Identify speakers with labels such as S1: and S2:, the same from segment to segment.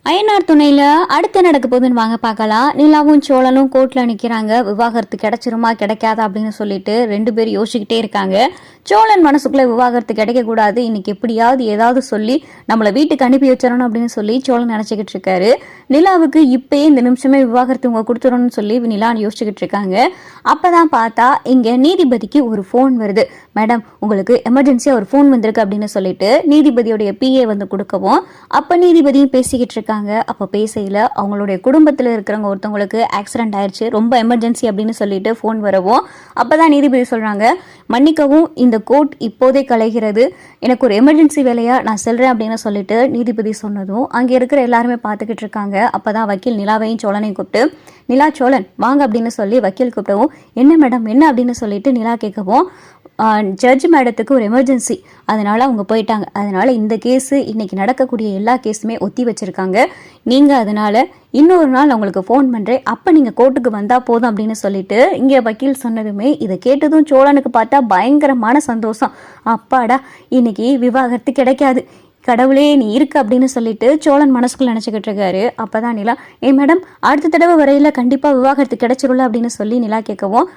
S1: அய்யனார் துணையில அடுத்து நடக்க போகுதுன்னு வாங்க பார்க்கலாம். நிலாவும் சோழனும் கோர்ட்ல நிக்கிறாங்க. விவாகரத்து கிடைச்சிருமா கிடைக்காதா அப்படின்னு சொல்லிட்டு ரெண்டு பேரும் யோசிச்சுக்கிட்டே இருக்காங்க. சோழன் மனசுக்குள்ள விவாகரத்து கிடைக்க கூடாது, இன்னைக்கு எப்படியாவது ஏதாவது சொல்லி நம்மளை வீட்டுக்கு அனுப்பி வச்சிடணும் அப்படின்னு சொல்லி சோழன் நினைச்சுக்கிட்டு இருக்காரு. நிலாவுக்கு இப்பயே இந்த நிமிஷமே விவாகரத்து உங்க கொடுத்துடணும்னு சொல்லி நிலா யோசிச்சுக்கிட்டு இருக்காங்க. அப்பதான் பார்த்தா இங்க நீதிபதிக்கு ஒரு போன் வருது. மேடம், உங்களுக்கு எமர்ஜென்சியா ஒரு போன் வந்திருக்கு அப்படின்னு சொல்லிட்டு நீதிபதியோடைய பிஏ வந்து கொடுக்கவும் அப்ப நீதிபதியும் பேசிக்கிட்டு இருக்காங்க. அப்ப பேசையில அவங்களுடைய குடும்பத்துல இருக்கிறவங்க ஒருத்தவங்களுக்கு ஆக்சிடென்ட் ஆயிடுச்சு, ரொம்ப எமர்ஜென்சி அப்படின்னு சொல்லிட்டு போன் வரவும் அப்பதான் நீதிபதி சொல்றாங்க, மன்னிக்கவும் இந்த கோர்ட் இப்போதே கலைகிறது, எனக்கு ஒரு எமர்ஜென்சி வேலையா நான் செல்றேன் அப்படின்னு சொல்லிட்டு நீதிபதி சொன்னதும் அங்க இருக்கிற எல்லாருமே பார்த்துக்கிட்டு இருக்காங்க. அப்பதான் வக்கீல் நிலாவையும் சோழனையும் கூப்பிட்டு, நிலா சோழன் வாங்க அப்படின்னு சொல்லி வக்கீல் கூப்பிட்டவும், என்ன மேடம் என்ன அப்படின்னு சொல்லிட்டு நிலா கேட்கவும், ஜட்ஜ் மேடத்துக்கு ஒரு எமர்ஜென்சி, அதனால அவங்க போயிட்டாங்க, அதனால இந்த கேஸு இன்னைக்கு நடக்கக்கூடிய எல்லா கேஸுமே ஒத்தி வச்சிருக்காங்க, நீங்க அதனால இன்னொரு நாள் உங்களுக்கு ஃபோன் பண்றேன், அப்ப நீங்க கோர்ட்டுக்கு வந்தா போதும் அப்படின்னு சொல்லிட்டு இங்க வக்கீல் சொன்னதுமே இதை கேட்டதும் சோழனுக்கு பார்த்தா பயங்கரமான சந்தோஷம். அப்பாடா, இன்னைக்கு விவாகரத்து கிடைக்காது, கடவுளே நீ இருக்கு அப்படின்னு சொல்லிட்டு சோழன் மனசுக்குள்ள நினைச்சுக்கிட்டு இருக்காரு. அப்பதான் நிலா, மேடம் அடுத்த தடவை வரையில கண்டிப்பா விவாகரத்து கிடைச்சிரும்ல அப்படின்னு சொல்லி நிலா கேட்கவும்,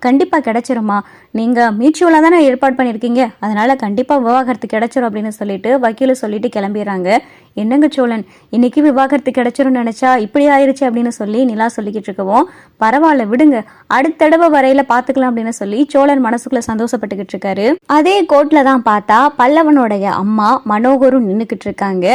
S1: கண்டிப்பா கிடைச்சிருமா, நீங்க மியூச்சுவலா தானே ஏற்பாடு பண்ணிருக்கீங்க, அதனால கண்டிப்பா விவாகரத்து கிடைச்சிரும் அப்படின்னு சொல்லிட்டு வக்கீல சொல்லிட்டு கிளம்பிடுறாங்க. என்னங்க சோழன், இன்னைக்கு விவாகரத்து கிடைச்சிரும் நினைச்சா இப்படி ஆயிருச்சு அப்படின்னு சொல்லி நிலா சொல்லிக்கிட்டு இருக்கவும், பரவாயில்ல விடுங்க, அடுத்த தடவை வரையில பாத்துக்கலாம் அப்படின்னு சொல்லி சோழன் மனசுக்குள்ள சந்தோஷப்பட்டுக்கிட்டு இருக்காரு. அதே கோர்ட்ல தான் பார்த்தா பல்லவனுடைய அம்மா மனோகரும் நின்னுக்கிட்டு இருக்காங்க.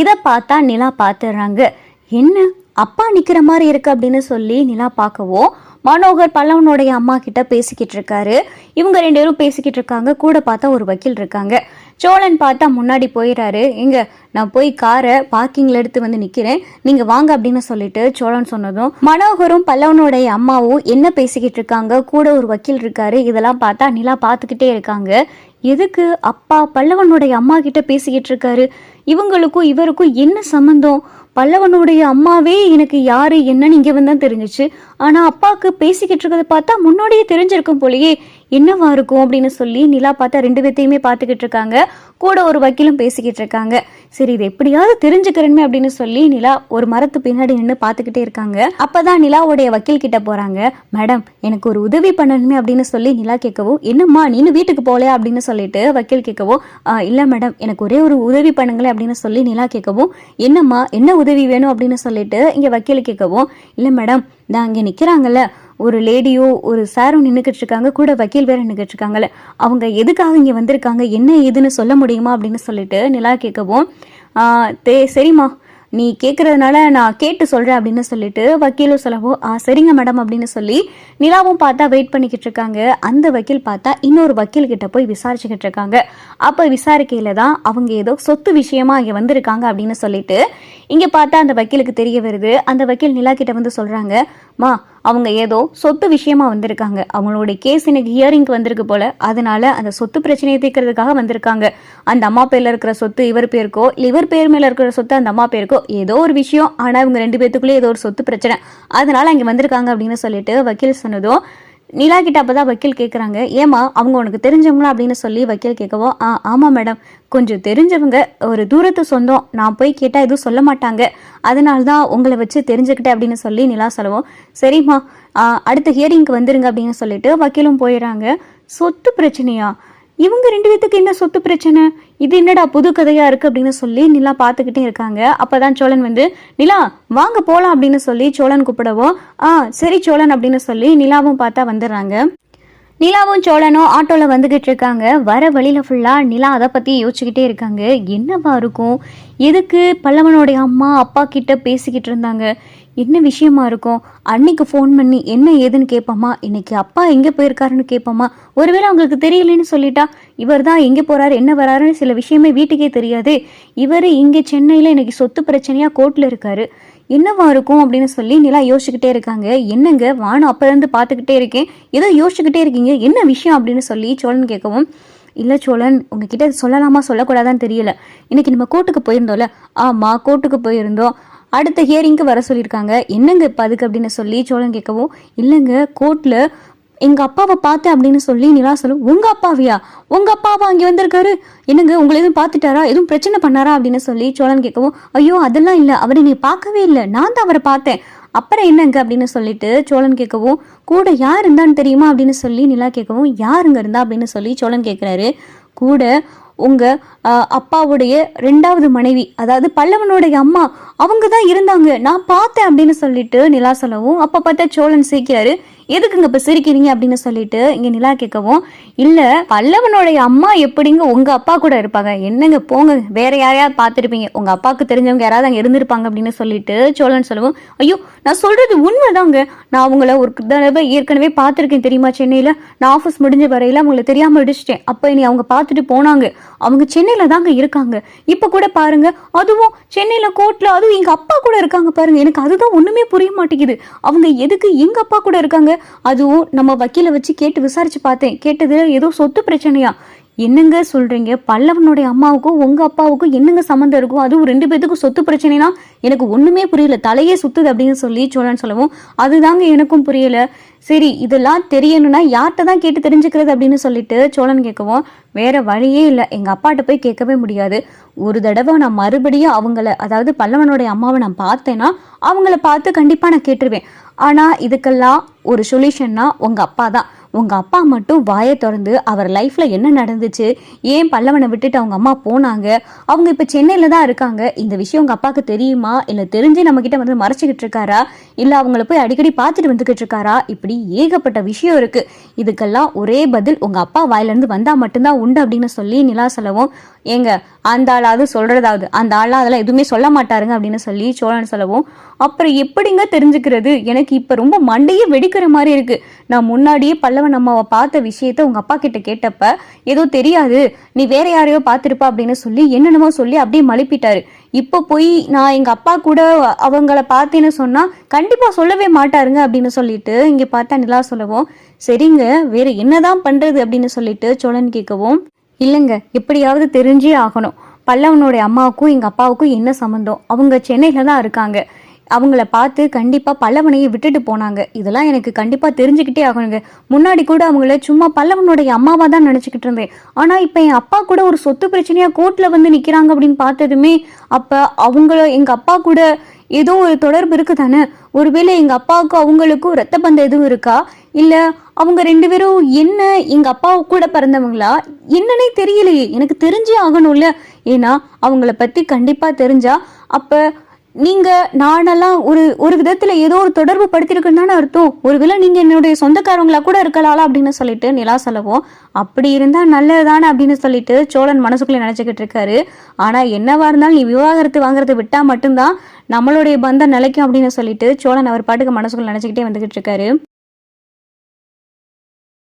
S1: இதை பார்த்தா நிலா பாத்துறாங்க. என்ன அப்பா நிக்கிற மாதிரி இருக்கு அப்படின்னு சொல்லி நிலா பார்க்கவும் மனோகர் பல்லவனுடைய அம்மா கிட்ட பேசிக்கிட்டு இருக்காரு. இவங்க ரெண்டு பேரும் பேசிக்கிட்டு இருக்காங்க. கூட பார்த்தா ஒரு வக்கீல் இருக்காங்க. சோழன் பார்த்தா முன்னாடி போயிடாரு. எங்க நான் போய் காரை பார்க்கிங்ல எடுத்து வந்து நிக்கிறேன், நீங்க வாங்க அப்படின்னு சொல்லிட்டு சோழன் சொன்னதும் மனோகரும் பல்லவனுடைய அம்மாவும் என்ன பேசிக்கிட்டு இருக்காங்க, கூட ஒரு வக்கீல் இருக்காரு. இதெல்லாம் பார்த்தா நிலா பார்த்துக்கிட்டே இருக்காங்க. எதுக்கு அப்பா பல்லவனுடைய அம்மா கிட்ட பேசிக்கிட்டு இருக்காரு, இவங்களுக்கும் இவருக்கும் என்ன சம்பந்தம், பல்லவனுடைய அம்மாவே எனக்கு யாரு என்னன்னு இங்க வந்தான் தெரிஞ்சிச்சு, ஆனா அப்பாவுக்கு பேசிக்கிட்டு இருக்கிறத பார்த்தா முன்னாடியே தெரிஞ்சிருக்கும் போலயே, என்னவா இருக்கும் அப்படின்னு சொல்லி நிலா பார்த்தா ரெண்டு பேர்த்தையுமே பார்த்துக்கிட்டு இருக்காங்க. கூட ஒரு வக்கீலும் பேசிக்கிட்டு இருக்காங்க. சரி, இது எப்படியாவது தெரிஞ்சுக்கிறேன்னு அப்படின்னு சொல்லி நிலா ஒரு மரத்து பின்னாடி நின்று பார்த்துக்கிட்டே இருக்காங்க. அப்பதான் நிலாவுடைய வக்கீல் கிட்ட போறாங்க. மேடம், எனக்கு ஒரு உதவி பண்ணணுமே அப்படின்னு சொல்லி நிலா கேட்கவும், என்னம்மா நீனு வீட்டுக்கு போகலையா அப்படின்னு சொல்லிட்டு வக்கீல் கேட்கவும், இல்ல மேடம் எனக்கு ஒரே ஒரு உதவி பண்ணுங்களேன் அப்படின்னு சொல்லி நிலா கேட்கவும், என்னம்மா என்ன உதவி வேணும் அப்படின்னு சொல்லிட்டு இங்க வக்கீல் கேட்கவும், இல்ல மேடம் நான் இங்க நிக்கிறாங்கல்ல ஒரு லேடியோ ஒரு சாரும் நின்றுக்கிட்டு இருக்காங்க, கூட வக்கீல் வேற நின்றுக்கிட்டு இருக்காங்கல்ல, அவங்க எதுக்காக இங்க வந்திருக்காங்க என்ன ஏதுன்னு சொல்ல முடியுமா அப்படின்னு சொல்லிட்டு நிலா கேட்கவும், சரிம்மா நீ கேட்கறதுனால நான் கேட்டு சொல்றேன் அப்படின்னு சொல்லிட்டு வக்கீலும் சொல்லவும், சரிங்க மேடம் அப்படின்னு சொல்லி நிலாவும் பார்த்தா வெயிட் பண்ணிக்கிட்டு இருக்காங்க. அந்த வக்கீல் பார்த்தா இன்னொரு வக்கீல் கிட்ட போய் விசாரிச்சுக்கிட்டு இருக்காங்க. அப்ப விசாரிக்கையில தான் அவங்க ஏதோ சொத்து விஷயமா இங்க வந்திருக்காங்க அப்படின்னு சொல்லிட்டு இங்க பார்த்தா அந்த வக்கீலுக்கு தெரிய வருது. அந்த வக்கீல் நிலா கிட்ட வந்து சொல்றாங்க, மா அவங்க ஏதோ சொத்து விஷயமா வந்திருக்காங்க, அவங்களுடைய கேஸ் எனக்கு ஹியரிங்க்கு வந்திருக்கு போல, அதனால அந்த சொத்து பிரச்சனையை தீர்க்கறதுக்காக வந்திருக்காங்க. அந்த அம்மா பேர்ல இருக்கிற சொத்து இவர் பேருக்கோ இல்ல இவர் பேர் மேல இருக்கிற சொத்து அந்த அம்மா பேருக்கோ ஏதோ ஒரு விஷயம், ஆனா இவங்க ரெண்டு பேத்துக்குள்ளே ஏதோ ஒரு சொத்து பிரச்சனை, அதனால அங்க வந்திருக்காங்க அப்படின்னு சொல்லிட்டு வக்கீல் சொன்னதும் நிலா கிட்ட அப்பதான் வக்கீல் கேட்குறாங்க, ஏமா அவங்க உனக்கு தெரிஞ்சவங்களா அப்படின்னு சொல்லி வக்கீல் கேட்கவும், ஆமா மேடம் கொஞ்சம் தெரிஞ்சவங்க, ஒரு தூரத்து சொந்தம், நான் போய் கேட்டால் எதுவும் சொல்ல மாட்டாங்க, அதனால தான் உங்களை வச்சு தெரிஞ்சுக்கிட்டேன் அப்படின்னு சொல்லி நிலா சொல்லவும், சரிம்மா அடுத்த ஹியரிங்க்கு வந்துருங்க அப்படின்னு சொல்லிட்டு வக்கீலும் போயிடறாங்க. சொத்து பிரச்சனையா, இவங்க ரெண்டு பேத்துக்கு என்ன சொத்து பிரச்சனை, இது என்னடா புது கதையா இருக்கு அப்படின்னு சொல்லி நிலா பார்த்துக்கிட்டே இருக்காங்க. அப்பதான் சோழன் வந்து, நிலா வாங்க போலாம் அப்படின்னு சொல்லி சோழன் கூப்பிடவும், சரி சோழன் அப்படின்னு சொல்லி நிலாவும் பார்த்தா வந்துடுறாங்க. நிலாவும் சோழனும் ஆட்டோல வந்துகிட்டு இருக்காங்க. வர வழியில ஃபுல்லா நிலா அதை பத்தி யோசிச்சுக்கிட்டே இருக்காங்க. என்னவா இருக்கும், எதுக்கு பல்லவனுடைய அம்மா அப்பா கிட்ட பேசிக்கிட்டு இருந்தாங்க, என்ன விஷயமா இருக்கும், அன்னைக்கு ஃபோன் பண்ணி என்ன ஏதுன்னு கேட்போமா, இன்னைக்கு அப்பா எங்கே போயிருக்காருன்னு கேட்போமா, ஒருவேளை அவங்களுக்கு தெரியலன்னு சொல்லிட்டா இவர் தான் எங்கே போறாரு என்ன வராருன்னு சில விஷயமே வீட்டுக்கே தெரியாது, இவர் இங்கே சென்னையில் இன்னைக்கு சொத்து பிரச்சனையா கோர்ட்ல இருக்காரு, என்னவா இருக்கும் அப்படின்னு சொல்லி நிலா யோசிச்சுக்கிட்டே இருக்காங்க. என்னங்க வானம் அப்ப இருந்து பார்த்துக்கிட்டே இருக்கேன், ஏதோ யோசிச்சுக்கிட்டே இருக்கீங்க, என்ன விஷயம் அப்படின்னு சொல்லி சோழன் கேட்கவும், இல்லை சோழன் உங்ககிட்ட சொல்லலாமா சொல்லக்கூடாதான்னு தெரியல, இன்னைக்கு நம்ம கோர்ட்டுக்கு போயிருந்தோம்ல, ஆமா கோர்ட்டுக்கு போயிருந்தோம், அடுத்த ஹியரிங்க்கு வர சொல்லியிருக்காங்க, என்னங்க இப்போ அதுக்கு அப்படின்னு சொல்லி சோழன் கேட்கவும், இல்லைங்க கோர்ட்டில் எங்க அப்பாவை பார்த்தேன் அப்படின்னு சொல்லி நிலா சொல்லும். உங்க அப்பாவியா? உங்க அப்பாவா அங்கே வந்திருக்காரு? என்னங்க உங்களை எதுவும் பார்த்துட்டாரா, எதுவும் பிரச்சனை பண்ணாரா அப்படின்னு சொல்லி சோழன் கேட்கவும், ஐயோ அதெல்லாம் இல்லை, அவரை நீ பார்க்கவே இல்லை, நான் தான் அவரை பார்த்தேன். அப்புறம் என்னங்க அப்படின்னு சொல்லிட்டு சோழன் கேட்கவும், கூட யார் இருந்தான்னு தெரியுமா அப்படின்னு சொல்லி நிலா கேட்கவும், யாருங்க இருந்தா அப்படின்னு சொல்லி சோழன் கேட்குறாரு. கூட உங்க அப்பாவுடைய 2வது மனைவி, அதாவது பல்லவனுடைய அம்மா, அவங்க தான் இருந்தாங்க, நான் பார்த்தேன் அப்படின்னு சொல்லிட்டு நிலா சொல்லவும், அப்ப பார்த்தா சோழன் சிரிக்கிறாரு. எதுக்குங்க இப்ப சிரிக்கிறீங்க அப்படின்னு சொல்லிட்டு இங்க நிலா கேட்கவும், இல்ல பல்லவனுடைய அம்மா எப்படிங்க உங்க அப்பா கூட இருப்பாங்க, என்னங்க போங்க, வேற யாரையாவது பார்த்துருப்பீங்க, உங்க அப்பாவுக்கு தெரிஞ்சவங்க யாராவது அங்க இருந்திருப்பாங்க அப்படின்னு சொல்லிட்டு சோழன் சொல்லவும், ஐயோ நான் சொல்றது உண்மைதாங்க, நான் அவங்கள ஒரு தடவை ஏற்கனவே பார்த்துருக்கேன் தெரியுமா சென்னையில, நான் ஆஃபீஸ் முடிஞ்ச வரையில அவங்களை தெரியாம அடிச்சிட்டேன், அப்ப இனி அவங்க பார்த்துட்டு போனாங்க, அவங்க சென்னையில தாங்க இருக்காங்க, இப்ப கூட பாருங்க, அதுவும் சென்னையில கோர்ட்ல, அதுவும் எங்க அப்பா கூட இருக்காங்க பாருங்க, எனக்கு அதுதான் ஒண்ணுமே புரிய மாட்டேங்குது, அவங்க எதுக்கு எங்க அப்பா கூட இருக்காங்க, அதுவும் நம்ம வக்கீல வச்சு கேட்டு விசாரிச்சு பார்த்தேன், கேட்டது ஏதோ சொத்து பிரச்சனையா, என்னங்க சொல்றீங்க, பல்லவனுடைய அம்மாவுக்கும் உங்க அப்பாவுக்கும் என்னங்க சம்மந்தம் இருக்கும், அதுவும் 2 பேத்துக்கும் சொத்து பிரச்சனைனா எனக்கு ஒண்ணுமே புரியல, தலையே சுத்துது அப்படின்னு சொல்லி சோழன் சொல்லவும், அதுதாங்க எனக்கும் புரியல, சரி இதெல்லாம் தெரியணும்னா யார்கிட்ட தான் கேட்டு தெரிஞ்சுக்கிறது அப்படின்னு சொல்லிட்டு சோழன் கேட்கவும், வேற வழியே இல்லை, எங்க அப்பாட்ட போய் கேட்கவே முடியாது, ஒரு தடவை நான் மறுபடியும் அவங்கள, அதாவது பல்லவனுடைய அம்மாவை நான் பார்த்தேன்னா அவங்கள பார்த்து கண்டிப்பா நான் கேட்டுருவேன், ஆனா இதுக்கெல்லாம் ஒரு சொல்யூஷன்னா உங்க அப்பா தான், உங்க அப்பா மட்டும் வாயை திறந்து அவர் லைஃப்ல என்ன நடந்துச்சு, ஏன் பல்லவனை விட்டுட்டு அவங்க அம்மா போனாங்க, அவங்க இப்ப சென்னையில தான் இருக்காங்க, இந்த விஷயம் உங்க அப்பாவுக்கு தெரியுமா, இல்ல தெரிஞ்சு நம்ம கிட்ட வந்து மறைச்சிக்கிட்டு இருக்காரா, இல்ல அவங்கள போய் அடிக்கடி பார்த்துட்டு வந்துகிட்டு இருக்காரா, இப்படி ஏகப்பட்ட விஷயம் இருக்கு, இதுக்கெல்லாம் ஒரே பதில் உங்க அப்பா வாயிலிருந்து வந்தா மட்டும்தான் உண்டு அப்படின்னு சொல்லி நிலா சொல்லவும், ஏங்க அந்த ஆளாவது சொல்றதாவது, அந்த ஆளா அதெல்லாம் எதுவுமே சொல்ல மாட்டாருங்க அப்படின்னு சொல்லி சோழன் சொல்லவும், அப்புறம் எப்படிங்க தெரிஞ்சுக்கிறது, எனக்கு இப்ப ரொம்ப மண்டையே வெடிக்கிற மாதிரி இருக்கு, நான் முன்னாடியே பல்லவன் அம்மாவை பார்த்த விஷயத்த உங்க அப்பா கிட்ட கேட்டப்ப ஏதோ தெரியாது, நீ வேற யாரையோ பார்த்திருப்பா அப்படின்னு சொல்லி என்னென்னமோ சொல்லி அப்படியே மழுப்பிட்டாரு, இப்போ போய் நான் எங்க அப்பா கூட அவங்கள பார்த்தேன்னு சொன்னா கண்டிப்பா சொல்லவே மாட்டாருங்க அப்படின்னு சொல்லிட்டு இங்க பார்த்தா நிலா சொல்லவும், சரிங்க வேற என்னதான் பண்றது அப்படின்னு சொல்லிட்டு சோழன் கேட்கவும், இல்லைங்க எப்படியாவது தெரிஞ்சே ஆகணும், பல்லவனுடைய அம்மாவுக்கும் எங்க அப்பாவுக்கும் என்ன சம்மந்தம், அவங்க சென்னையில தான் இருக்காங்க, அவங்கள பார்த்து கண்டிப்பா பல்லவனையை விட்டுட்டு போனாங்க, இதெல்லாம் எனக்கு கண்டிப்பா தெரிஞ்சுக்கிட்டே ஆகணுங்க, முன்னாடி கூட அவங்கள சும்மா பல்லவனுடைய அம்மாவா தான் நினைச்சுக்கிட்டு இருந்தேன், ஆனா இப்ப என் அப்பா கூட ஒரு சொத்து பிரச்சனையா கோர்ட்ல வந்து நிக்கிறாங்க அப்படின்னு பார்த்ததுமே, அப்ப அவங்கள எங்க அப்பா கூட ஏதோ ஒரு தொடர்பு இருக்கு தானே, ஒருவேளை எங்க அப்பாவுக்கும் அவங்களுக்கும் ரத்த பந்தம் எதுவும் இருக்கா, இல்ல அவங்க 2 பேரும் என்ன எங்க அப்பா கூட பிறந்தவங்களா, என்னன்னே தெரியலையே, எனக்கு தெரிஞ்சே ஆகணும்ல, ஏன்னா அவங்கள பத்தி கண்டிப்பா தெரிஞ்சா அப்ப நீங்க நானெல்லாம் ஒரு விதத்துல ஏதோ ஒரு தொடர்பு படுத்திருக்குன்னு தானே அர்த்தம், ஒருவேளை நீங்க என்னுடைய சொந்தக்காரங்களா கூட இருக்கலாம் அப்படின்னு சொல்லிட்டு நிலா சொல்லவும், அப்படி இருந்தா நல்லதுதானே அப்படின்னு சொல்லிட்டு சோழன் மனசுக்குள்ள நினைச்சுக்கிட்டு இருக்காரு, ஆனா என்னவா இருந்தாலும் நீ விவாகரத்து வாங்குறதை விட்டா மட்டும்தான் நம்மளுடைய பந்தம் நிலைக்கும் அப்படின்னு சொல்லிட்டு சோழன் அவர் பாட்டுக்கு மனசுக்குள்ள நினைச்சுக்கிட்டே வந்துகிட்டு இருக்காரு.